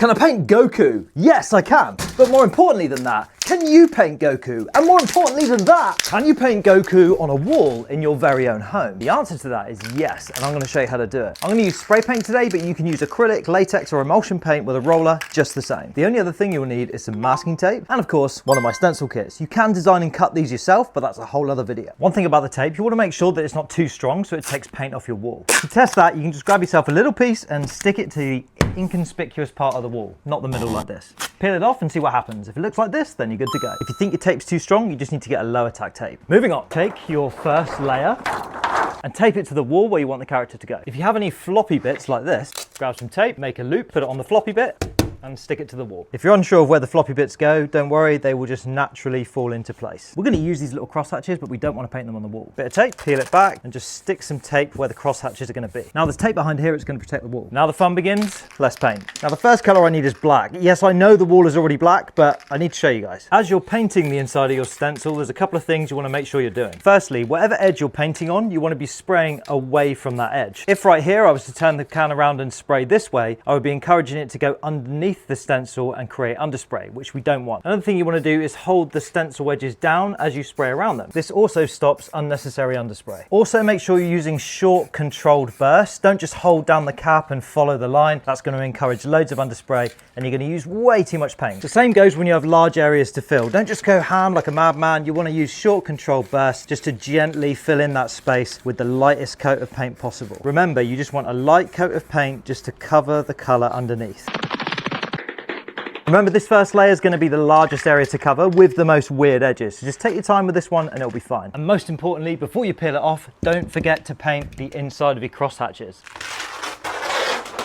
Can I paint Goku? Yes, I can. But more importantly than that, can you paint Goku? And more importantly than that, can you paint Goku on a wall in your very own home? The answer to that is yes, and I'm gonna show you how to do it. I'm gonna use spray paint today, but you can use acrylic, latex, or emulsion paint with a roller, just the same. The only other thing you'll need is some masking tape, and of course, one of my stencil kits. You can design and cut these yourself, but that's a whole other video. One thing about the tape, you wanna make sure that it's not too strong so it takes paint off your wall. To test that, you can just grab yourself a little piece and stick it to the inconspicuous part of the wall, not the middle like this. Peel it off and see what happens. If it looks like this, then you're good to go. If you think your tape's too strong, you just need to get a lower tack tape. Moving on, take your first layer and tape it to the wall where you want the character to go. If you have any floppy bits like this, grab some tape, make a loop, put it on the floppy bit, and stick it to the wall. If you're unsure of where the floppy bits go, don't worry, they will just naturally fall into place. We're going to use these little crosshatches, but we don't want to paint them on the wall. Bit of tape, peel it back, and just stick some tape where the crosshatches are going to be. Now there's tape behind here, it's going to protect the wall. Now the fun begins, let's paint. Now the first color I need is black. Yes, I know the wall is already black, but I need to show you guys. As you're painting the inside of your stencil, there's a couple of things you want to make sure you're doing. Firstly, whatever edge you're painting on, you want to be spraying away from that edge. If right here I was to turn the can around and spray this way, I would be encouraging it to go underneath the stencil and create underspray, which we don't want. Another thing you want to do is hold the stencil wedges down as you spray around them. This also stops unnecessary underspray. Also make sure you're using short controlled bursts. Don't just hold down the cap and follow the line. That's going to encourage loads of underspray and you're going to use way too much paint. The same goes when you have large areas to fill. Don't just go ham like a madman. You want to use short controlled bursts just to gently fill in that space with the lightest coat of paint possible. Remember, you just want a light coat of paint just to cover the color underneath. Remember, this first layer is going to be the largest area to cover with the most weird edges. So just take your time with this one and it'll be fine. And most importantly, before you peel it off, don't forget to paint the inside of your crosshatches.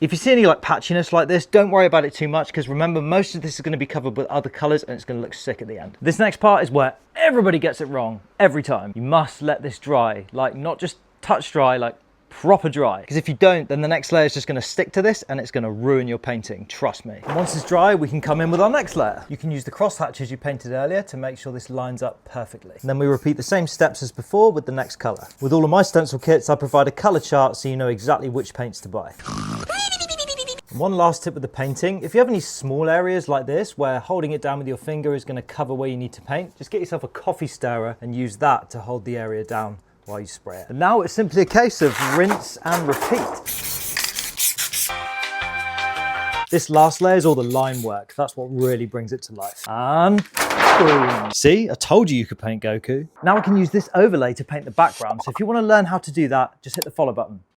If you see any like patchiness like this, don't worry about it too much because remember, most of this is going to be covered with other colors and it's going to look sick at the end. This next part is where everybody gets it wrong every time. You must let this dry, like not just touch dry, like proper dry, because if you don't, then the next layer is just going to stick to this and it's going to ruin your painting, trust me. And once it's dry, we can come in with our next layer. You can use the crosshatches you painted earlier to make sure this lines up perfectly. And then we repeat the same steps as before with the next color. With all of my stencil kits, I provide a color chart so you know exactly which paints to buy. And one last tip with the painting, if you have any small areas like this where holding it down with your finger is going to cover where you need to paint, just get yourself a coffee stirrer and use that to hold the area down while you spray it. And now it's simply a case of rinse and repeat. This last layer is all the line work. That's what really brings it to life. And boom. See, I told you could paint Goku. Now I can use this overlay to paint the background. So if you want to learn how to do that, just hit the follow button.